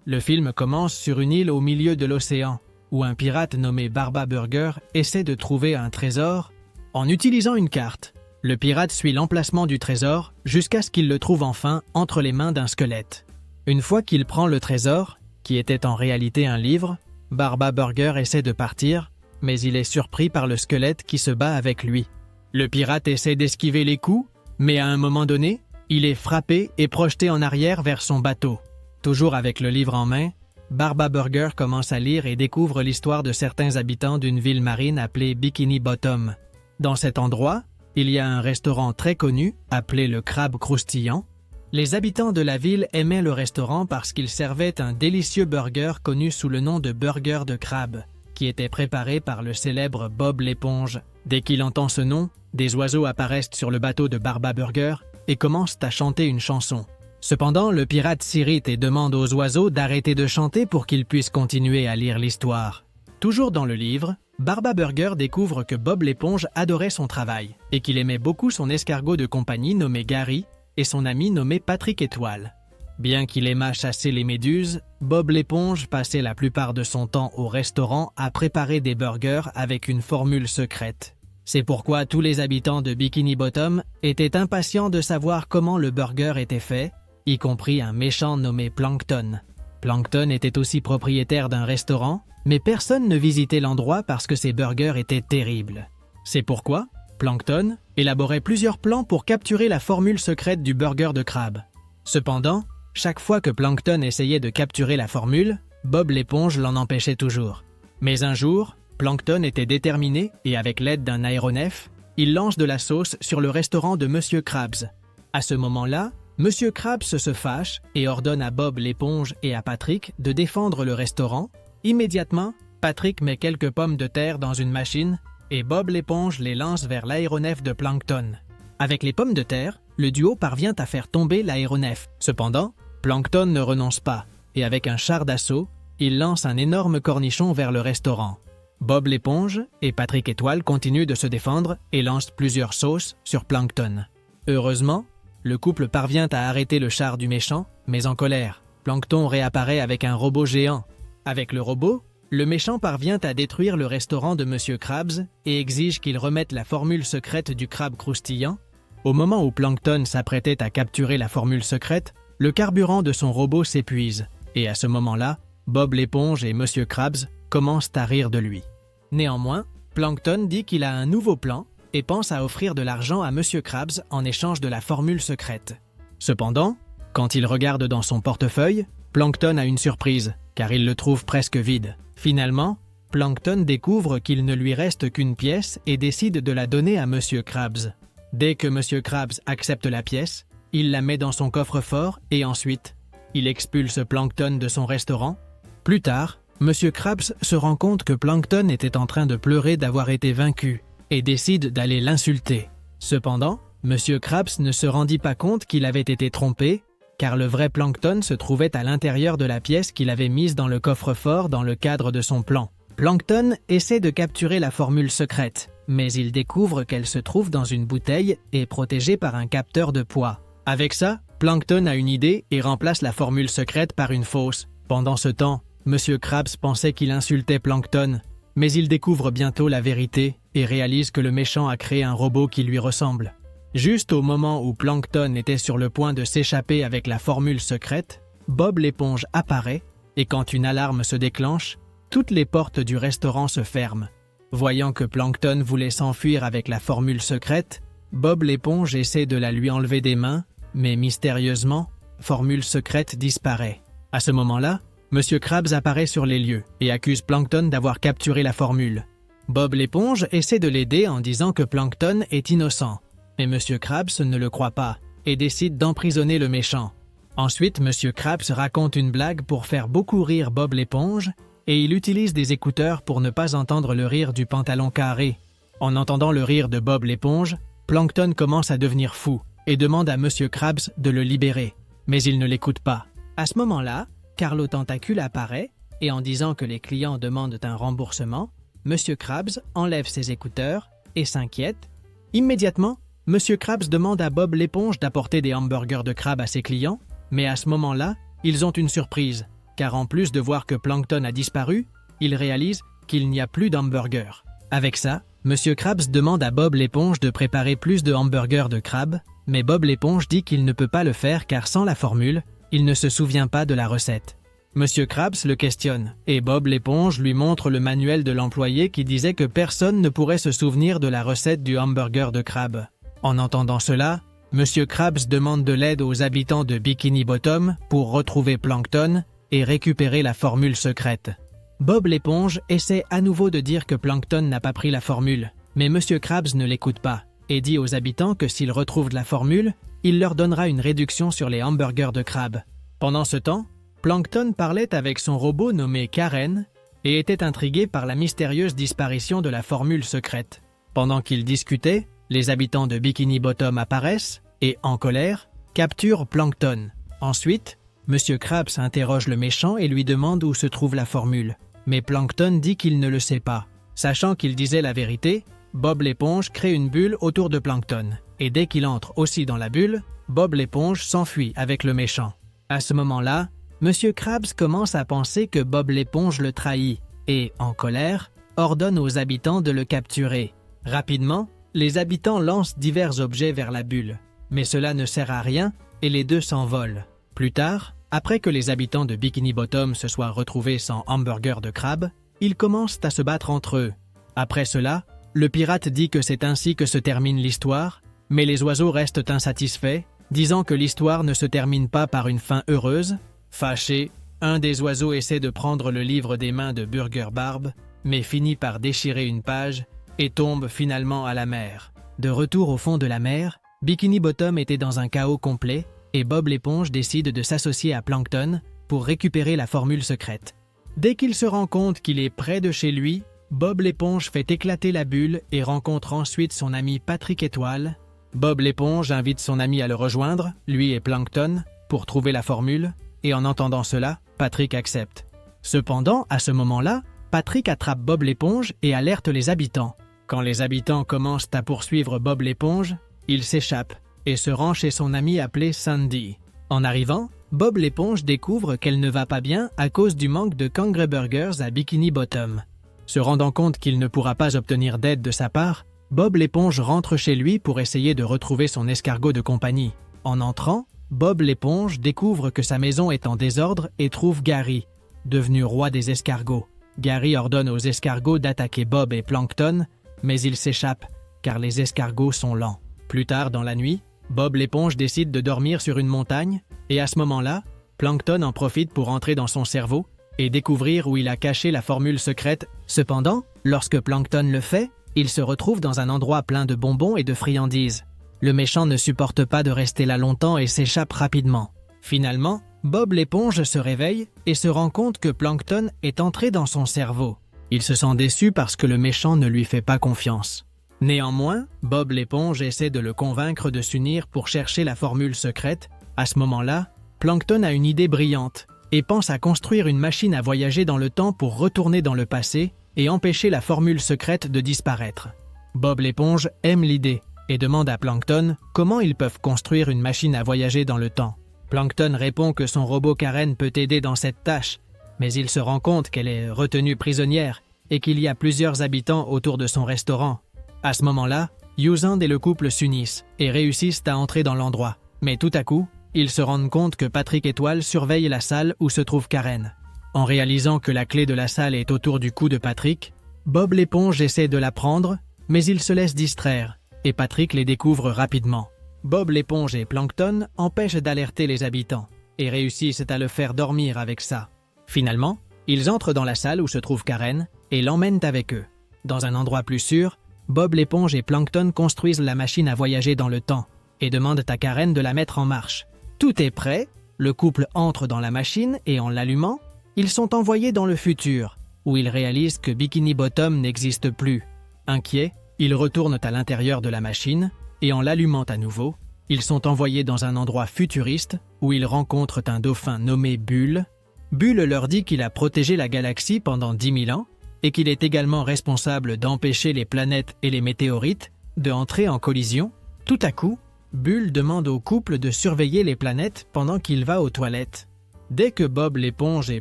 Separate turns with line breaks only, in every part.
Le film commence sur une île au milieu de l'océan, où un pirate nommé Barba Burger essaie de trouver un trésor en utilisant une carte. Le pirate suit l'emplacement du trésor jusqu'à ce qu'il le trouve enfin entre les mains d'un squelette. Une fois qu'il prend le trésor, qui était en réalité un livre, Barba Burger essaie de partir, mais il est surpris par le squelette qui se bat avec lui. Le pirate essaie d'esquiver les coups, mais à un moment donné, il est frappé et projeté en arrière vers son bateau. Toujours avec le livre en main, Barba Burger commence à lire et découvre l'histoire de certains habitants d'une ville marine appelée Bikini Bottom. Dans cet endroit, il y a un restaurant très connu appelé le Crabe Croustillant. Les habitants de la ville aimaient le restaurant parce qu'il servait un délicieux burger connu sous le nom de burger de crabe, qui était préparé par le célèbre Bob l'éponge. Dès qu'il entend ce nom, des oiseaux apparaissent sur le bateau de Barba Burger et commencent à chanter une chanson. Cependant, le pirate s'irrite et demande aux oiseaux d'arrêter de chanter pour qu'ils puissent continuer à lire l'histoire. Toujours dans le livre, Barba Burger découvre que Bob l'éponge adorait son travail et qu'il aimait beaucoup son escargot de compagnie nommé Gary et son ami nommé Patrick Étoile. Bien qu'il aimât chasser les méduses, Bob l'éponge passait la plupart de son temps au restaurant à préparer des burgers avec une formule secrète. C'est pourquoi tous les habitants de Bikini Bottom étaient impatients de savoir comment le burger était fait, y compris un méchant nommé Plankton. Plankton était aussi propriétaire d'un restaurant, mais personne ne visitait l'endroit parce que ses burgers étaient terribles. C'est pourquoi Plankton élaborait plusieurs plans pour capturer la formule secrète du burger de crabe. Cependant, chaque fois que Plankton essayait de capturer la formule, Bob l'éponge l'en empêchait toujours. Mais un jour, Plankton était déterminé et avec l'aide d'un aéronef, il lance de la sauce sur le restaurant de Monsieur Krabs. À ce moment-là, Monsieur Krabs se fâche et ordonne à Bob l'éponge et à Patrick de défendre le restaurant. Immédiatement, Patrick met quelques pommes de terre dans une machine et Bob l'éponge les lance vers l'aéronef de Plankton. Avec les pommes de terre, le duo parvient à faire tomber l'aéronef. Cependant, Plankton ne renonce pas et avec un char d'assaut, il lance un énorme cornichon vers le restaurant. Bob l'éponge et Patrick Étoile continuent de se défendre et lancent plusieurs sauces sur Plankton. Heureusement, le couple parvient à arrêter le char du méchant, mais en colère. Plankton réapparaît avec un robot géant. Avec le robot, le méchant parvient à détruire le restaurant de Monsieur Krabs et exige qu'il remette la formule secrète du crabe croustillant. Au moment où Plankton s'apprêtait à capturer la formule secrète, le carburant de son robot s'épuise. Et à ce moment-là, Bob l'éponge et Monsieur Krabs commencent à rire de lui. Néanmoins, Plankton dit qu'il a un nouveau plan et pense à offrir de l'argent à Monsieur Krabs en échange de la formule secrète. Cependant, quand il regarde dans son portefeuille, Plankton a une surprise, car il le trouve presque vide. Finalement, Plankton découvre qu'il ne lui reste qu'une pièce et décide de la donner à Monsieur Krabs. Dès que Monsieur Krabs accepte la pièce, il la met dans son coffre-fort et ensuite, il expulse Plankton de son restaurant. Plus tard, Monsieur Krabs se rend compte que Plankton était en train de pleurer d'avoir été vaincu et décide d'aller l'insulter. Cependant, Monsieur Krabs ne se rendit pas compte qu'il avait été trompé, car le vrai Plankton se trouvait à l'intérieur de la pièce qu'il avait mise dans le coffre-fort dans le cadre de son plan. Plankton essaie de capturer la formule secrète, mais il découvre qu'elle se trouve dans une bouteille et protégée par un capteur de poids. Avec ça, Plankton a une idée et remplace la formule secrète par une fausse. Pendant ce temps, Monsieur Krabs pensait qu'il insultait Plankton, mais il découvre bientôt la vérité et réalise que le méchant a créé un robot qui lui ressemble. Juste au moment où Plankton était sur le point de s'échapper avec la formule secrète, Bob l'éponge apparaît et quand une alarme se déclenche, toutes les portes du restaurant se ferment. Voyant que Plankton voulait s'enfuir avec la formule secrète, Bob l'éponge essaie de la lui enlever des mains, mais mystérieusement, formule secrète disparaît. À ce moment-là, Monsieur Krabs apparaît sur les lieux et accuse Plankton d'avoir capturé la formule. Bob l'éponge essaie de l'aider en disant que Plankton est innocent, mais Monsieur Krabs ne le croit pas et décide d'emprisonner le méchant. Ensuite, Monsieur Krabs raconte une blague pour faire beaucoup rire Bob l'éponge et il utilise des écouteurs pour ne pas entendre le rire du pantalon carré. En entendant le rire de Bob l'éponge, Plankton commence à devenir fou et demande à Monsieur Krabs de le libérer, mais il ne l'écoute pas. À ce moment-là, Carlo Tentacule apparaît et en disant que les clients demandent un remboursement, Monsieur Krabs enlève ses écouteurs et s'inquiète. Immédiatement, Monsieur Krabs demande à Bob l'éponge d'apporter des hamburgers de crabe à ses clients, mais à ce moment-là, ils ont une surprise, car en plus de voir que Plankton a disparu, il réalise qu'il n'y a plus d'hamburger. Avec ça, Monsieur Krabs demande à Bob l'éponge de préparer plus de hamburgers de crabe, mais Bob l'éponge dit qu'il ne peut pas le faire car sans la formule, il ne se souvient pas de la recette. Monsieur Krabs le questionne, et Bob l'éponge lui montre le manuel de l'employé qui disait que personne ne pourrait se souvenir de la recette du hamburger de crabe. En entendant cela, Monsieur Krabs demande de l'aide aux habitants de Bikini Bottom pour retrouver Plankton et récupérer la formule secrète. Bob l'éponge essaie à nouveau de dire que Plankton n'a pas pris la formule, mais Monsieur Krabs ne l'écoute pas et dit aux habitants que s'ils retrouvent la formule, il leur donnera une réduction sur les hamburgers de crabe. Pendant ce temps, Plankton parlait avec son robot nommé Karen et était intrigué par la mystérieuse disparition de la formule secrète. Pendant qu'ils discutaient, les habitants de Bikini Bottom apparaissent et, en colère, capturent Plankton. Ensuite, Monsieur Krabs interroge le méchant et lui demande où se trouve la formule. Mais Plankton dit qu'il ne le sait pas. Sachant qu'il disait la vérité, Bob l'éponge crée une bulle autour de Plankton. Et dès qu'il entre aussi dans la bulle, Bob l'éponge s'enfuit avec le méchant. À ce moment-là, Monsieur Krabs commence à penser que Bob l'éponge le trahit et, en colère, ordonne aux habitants de le capturer. Rapidement, les habitants lancent divers objets vers la bulle. Mais cela ne sert à rien et les deux s'envolent. Plus tard, après que les habitants de Bikini Bottom se soient retrouvés sans hamburger de crabe, ils commencent à se battre entre eux. Après cela, le pirate dit que c'est ainsi que se termine l'histoire, mais les oiseaux restent insatisfaits, disant que l'histoire ne se termine pas par une fin heureuse. Fâché, un des oiseaux essaie de prendre le livre des mains de Burger Barb, mais finit par déchirer une page et tombe finalement à la mer. De retour au fond de la mer, Bikini Bottom était dans un chaos complet, et Bob l'éponge décide de s'associer à Plankton pour récupérer la formule secrète. Dès qu'il se rend compte qu'il est près de chez lui, Bob l'éponge fait éclater la bulle et rencontre ensuite son ami Patrick Étoile. Bob l'éponge invite son ami à le rejoindre, lui et Plankton, pour trouver la formule, et en entendant cela, Patrick accepte. Cependant, à ce moment-là, Patrick attrape Bob l'éponge et alerte les habitants. Quand les habitants commencent à poursuivre Bob l'éponge, il s'échappe et se rend chez son amie appelée Sandy. En arrivant, Bob l'éponge découvre qu'elle ne va pas bien à cause du manque de Kangre Burgers à Bikini Bottom. Se rendant compte qu'il ne pourra pas obtenir d'aide de sa part, Bob l'éponge rentre chez lui pour essayer de retrouver son escargot de compagnie. En entrant, Bob l'éponge découvre que sa maison est en désordre et trouve Gary, devenu roi des escargots. Gary ordonne aux escargots d'attaquer Bob et Plankton, mais ils s'échappent car les escargots sont lents. Plus tard dans la nuit, Bob l'éponge décide de dormir sur une montagne et à ce moment-là, Plankton en profite pour entrer dans son cerveau et découvrir où il a caché la formule secrète. Cependant, lorsque Plankton le fait, il se retrouve dans un endroit plein de bonbons et de friandises. Le méchant ne supporte pas de rester là longtemps et s'échappe rapidement. Finalement, Bob l'éponge se réveille et se rend compte que Plankton est entré dans son cerveau. Il se sent déçu parce que le méchant ne lui fait pas confiance. Néanmoins, Bob l'éponge essaie de le convaincre de s'unir pour chercher la formule secrète. À ce moment-là, Plankton a une idée brillante et pense à construire une machine à voyager dans le temps pour retourner dans le passé et empêcher la formule secrète de disparaître. Bob l'éponge aime l'idée et demande à Plankton comment ils peuvent construire une machine à voyager dans le temps. Plankton répond que son robot Karen peut aider dans cette tâche, mais il se rend compte qu'elle est retenue prisonnière et qu'il y a plusieurs habitants autour de son restaurant. À ce moment-là, Yuzand et le couple s'unissent et réussissent à entrer dans l'endroit. Mais tout à coup, ils se rendent compte que Patrick Étoile surveille la salle où se trouve Karen. En réalisant que la clé de la salle est autour du cou de Patrick, Bob l'éponge essaie de la prendre, mais il se laisse distraire et Patrick les découvre rapidement. Bob l'éponge et Plankton empêchent d'alerter les habitants et réussissent à le faire dormir avec ça. Finalement, ils entrent dans la salle où se trouve Karen et l'emmènent avec eux. Dans un endroit plus sûr, Bob l'éponge et Plankton construisent la machine à voyager dans le temps et demandent à Karen de la mettre en marche. Tout est prêt, le couple entre dans la machine et en l'allumant, ils sont envoyés dans le futur, où ils réalisent que Bikini Bottom n'existe plus. Inquiets, ils retournent à l'intérieur de la machine et en l'allumant à nouveau, ils sont envoyés dans un endroit futuriste où ils rencontrent un dauphin nommé Bull. Bull leur dit qu'il a protégé la galaxie pendant 10 000 ans et qu'il est également responsable d'empêcher les planètes et les météorites d'entrer en collision. Tout à coup, Bull demande au couple de surveiller les planètes pendant qu'il va aux toilettes. Dès que Bob l'éponge et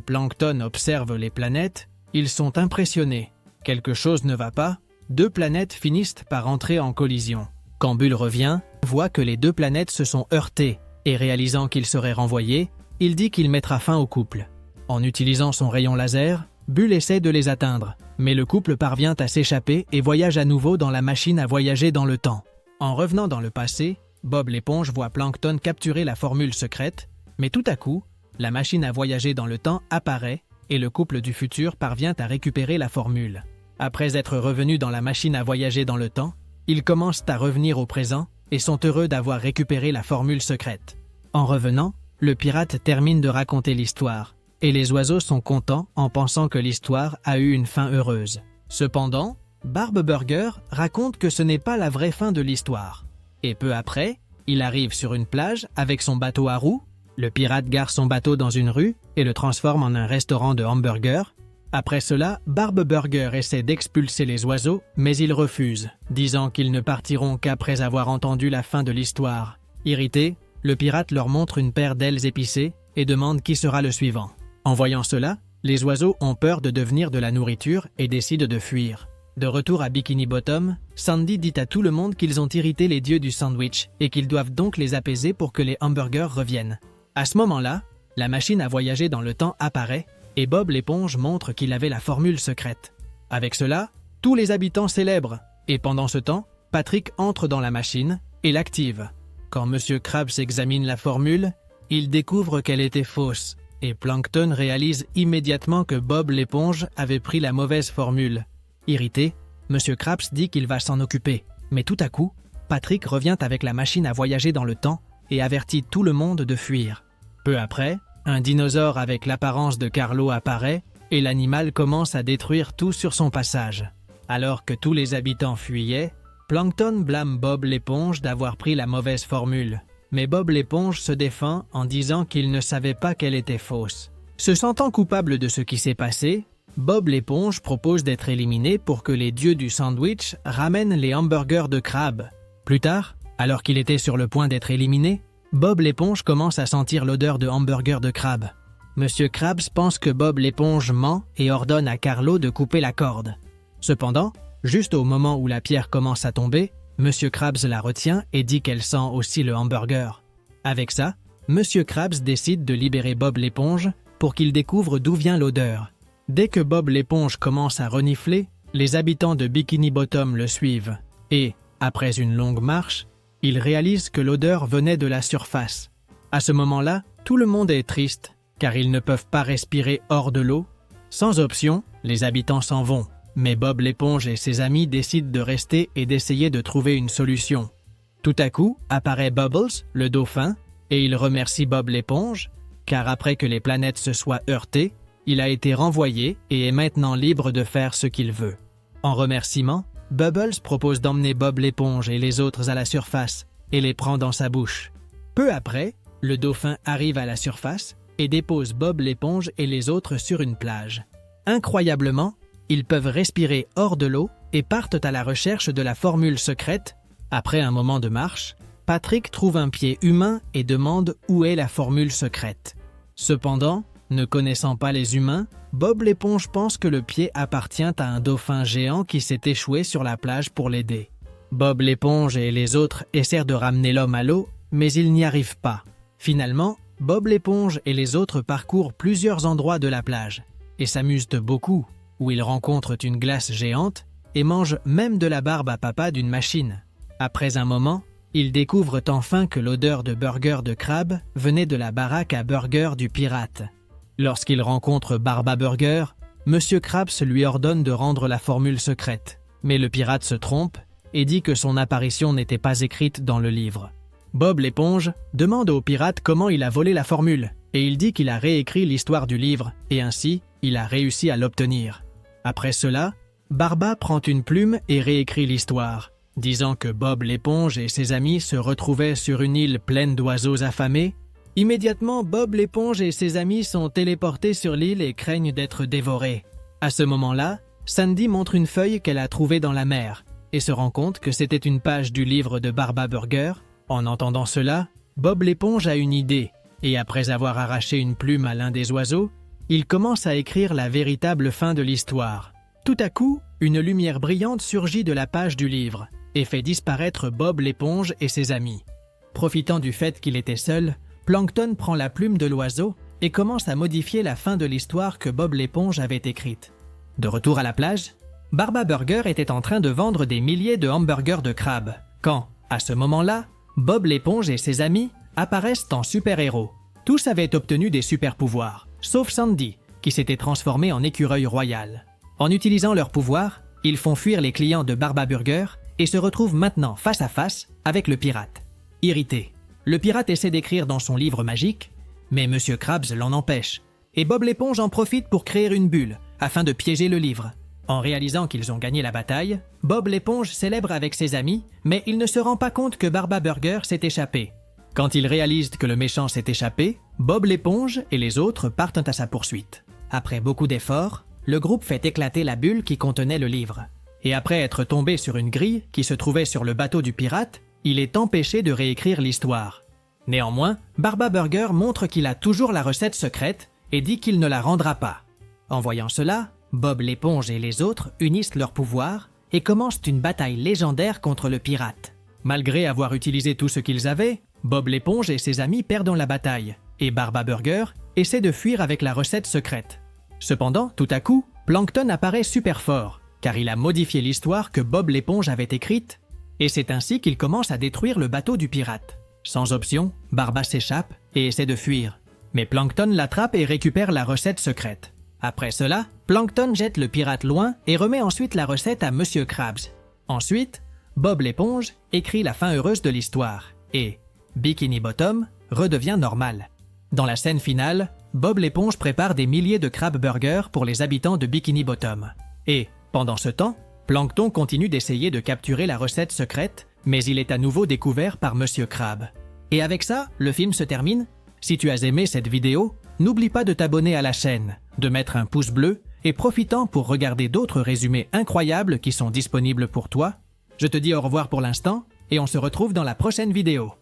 Plankton observent les planètes, ils sont impressionnés. Quelque chose ne va pas, 2 planètes finissent par entrer en collision. Quand Bull revient, voit que les 2 planètes se sont heurtées et réalisant qu'il serait renvoyé, il dit qu'il mettra fin au couple. En utilisant son rayon laser, Bull essaie de les atteindre, mais le couple parvient à s'échapper et voyage à nouveau dans la machine à voyager dans le temps. En revenant dans le passé, Bob l'éponge voit Plankton capturer la formule secrète, mais tout à coup, la machine à voyager dans le temps apparaît et le couple du futur parvient à récupérer la formule. Après être revenus dans la machine à voyager dans le temps, ils commencent à revenir au présent et sont heureux d'avoir récupéré la formule secrète. En revenant, le pirate termine de raconter l'histoire, et les oiseaux sont contents en pensant que l'histoire a eu une fin heureuse. Cependant, Barbe Burger raconte que ce n'est pas la vraie fin de l'histoire. Et peu après, il arrive sur une plage avec son bateau à roues. Le pirate gare son bateau dans une rue et le transforme en un restaurant de hamburgers. Après cela, Barbe Burger essaie d'expulser les oiseaux, mais ils refusent, disant qu'ils ne partiront qu'après avoir entendu la fin de l'histoire. Irrité, le pirate leur montre une paire d'ailes épicées et demande qui sera le suivant. En voyant cela, les oiseaux ont peur de devenir de la nourriture et décident de fuir. De retour à Bikini Bottom, Sandy dit à tout le monde qu'ils ont irrité les dieux du sandwich et qu'ils doivent donc les apaiser pour que les hamburgers reviennent. À ce moment-là, la machine à voyager dans le temps apparaît et Bob l'éponge montre qu'il avait la formule secrète. Avec cela, tous les habitants célèbrent et pendant ce temps, Patrick entre dans la machine et l'active. Quand M. Krabs examine la formule, il découvre qu'elle était fausse et Plankton réalise immédiatement que Bob l'éponge avait pris la mauvaise formule. Irrité, M. Krabs dit qu'il va s'en occuper, mais tout à coup, Patrick revient avec la machine à voyager dans le temps et avertit tout le monde de fuir. Peu après, un dinosaure avec l'apparence de Carlo apparaît et l'animal commence à détruire tout sur son passage. Alors que tous les habitants fuyaient, Plankton blâme Bob l'éponge d'avoir pris la mauvaise formule, mais Bob l'éponge se défend en disant qu'il ne savait pas qu'elle était fausse. Se sentant coupable de ce qui s'est passé, Bob l'éponge propose d'être éliminé pour que les dieux du sandwich ramènent les hamburgers de crabe. Plus tard, alors qu'il était sur le point d'être éliminé, Bob l'éponge commence à sentir l'odeur de hamburger de crabe. Monsieur Krabs pense que Bob l'éponge ment et ordonne à Carlo de couper la corde. Cependant, juste au moment où la pierre commence à tomber, Monsieur Krabs la retient et dit qu'elle sent aussi le hamburger. Avec ça, Monsieur Krabs décide de libérer Bob l'éponge pour qu'il découvre d'où vient l'odeur. Dès que Bob l'éponge commence à renifler, les habitants de Bikini Bottom le suivent et, après une longue marche, ils réalisent que l'odeur venait de la surface. À ce moment-là, tout le monde est triste, car ils ne peuvent pas respirer hors de l'eau. Sans option, les habitants s'en vont, mais Bob l'éponge et ses amis décident de rester et d'essayer de trouver une solution. Tout à coup, apparaît Bubbles, le dauphin, et il remercie Bob l'éponge, car après que les planètes se soient heurtées, il a été renvoyé et est maintenant libre de faire ce qu'il veut. En remerciement, Bubbles propose d'emmener Bob l'éponge et les autres à la surface et les prend dans sa bouche. Peu après, le dauphin arrive à la surface et dépose Bob l'éponge et les autres sur une plage. Incroyablement, ils peuvent respirer hors de l'eau et partent à la recherche de la formule secrète. Après un moment de marche, Patrick trouve un pied humain et demande où est la formule secrète. Cependant, ne connaissant pas les humains, Bob l'éponge pense que le pied appartient à un dauphin géant qui s'est échoué sur la plage pour l'aider. Bob l'éponge et les autres essaient de ramener l'homme à l'eau, mais ils n'y arrivent pas. Finalement, Bob l'éponge et les autres parcourent plusieurs endroits de la plage et s'amusent beaucoup, où ils rencontrent une glace géante et mangent même de la barbe à papa d'une machine. Après un moment, ils découvrent enfin que l'odeur de burger de crabe venait de la baraque à burger du pirate. Lorsqu'il rencontre Barba Burger, Monsieur Krabs lui ordonne de rendre la formule secrète, mais le pirate se trompe et dit que son apparition n'était pas écrite dans le livre. Bob l'éponge demande au pirate comment il a volé la formule, et il dit qu'il a réécrit l'histoire du livre, et ainsi, il a réussi à l'obtenir. Après cela, Barba prend une plume et réécrit l'histoire, disant que Bob l'éponge et ses amis se retrouvaient sur une île pleine d'oiseaux affamés. Immédiatement, Bob l'éponge et ses amis sont téléportés sur l'île et craignent d'être dévorés. À ce moment-là, Sandy montre une feuille qu'elle a trouvée dans la mer et se rend compte que c'était une page du livre de Barba Burger. En entendant cela, Bob l'éponge a une idée. Et après avoir arraché une plume à l'un des oiseaux, il commence à écrire la véritable fin de l'histoire. Tout à coup, une lumière brillante surgit de la page du livre et fait disparaître Bob l'éponge et ses amis. Profitant du fait qu'il était seul, Plankton prend la plume de l'oiseau et commence à modifier la fin de l'histoire que Bob l'éponge avait écrite. De retour à la plage, Barba Burger était en train de vendre des milliers de hamburgers de crabe, quand, à ce moment-là, Bob l'éponge et ses amis apparaissent en super-héros. Tous avaient obtenu des super-pouvoirs, sauf Sandy, qui s'était transformé en écureuil royal. En utilisant leurs pouvoirs, ils font fuir les clients de Barba Burger et se retrouvent maintenant face à face avec le pirate. Irrité, le pirate essaie d'écrire dans son livre magique, mais Monsieur Krabs l'en empêche, et Bob l'éponge en profite pour créer une bulle afin de piéger le livre. En réalisant qu'ils ont gagné la bataille, Bob l'éponge célèbre avec ses amis, mais il ne se rend pas compte que Barba Burger s'est échappé. Quand il réalise que le méchant s'est échappé, Bob l'éponge et les autres partent à sa poursuite. Après beaucoup d'efforts, le groupe fait éclater la bulle qui contenait le livre. Et après être tombé sur une grille qui se trouvait sur le bateau du pirate, il est empêché de réécrire l'histoire. Néanmoins, Barba Burger montre qu'il a toujours la recette secrète et dit qu'il ne la rendra pas. En voyant cela, Bob l'éponge et les autres unissent leurs pouvoirs et commencent une bataille légendaire contre le pirate. Malgré avoir utilisé tout ce qu'ils avaient, Bob l'éponge et ses amis perdent la bataille, et Barba Burger essaie de fuir avec la recette secrète. Cependant, tout à coup, Plankton apparaît super fort, car il a modifié l'histoire que Bob l'éponge avait écrite, et c'est ainsi qu'il commence à détruire le bateau du pirate. Sans option, Barba s'échappe et essaie de fuir, mais Plankton l'attrape et récupère la recette secrète. Après cela, Plankton jette le pirate loin et remet ensuite la recette à Monsieur Krabs. Ensuite, Bob l'éponge écrit la fin heureuse de l'histoire, et Bikini Bottom redevient normal. Dans la scène finale, Bob l'éponge prépare des milliers de crab burgers pour les habitants de Bikini Bottom. Et, pendant ce temps, Plankton continue d'essayer de capturer la recette secrète, mais il est à nouveau découvert par Monsieur Crab. Et avec ça, le film se termine. Si tu as aimé cette vidéo, n'oublie pas de t'abonner à la chaîne, de mettre un pouce bleu et profitant pour regarder d'autres résumés incroyables qui sont disponibles pour toi. Je te dis au revoir pour l'instant et on se retrouve dans la prochaine vidéo.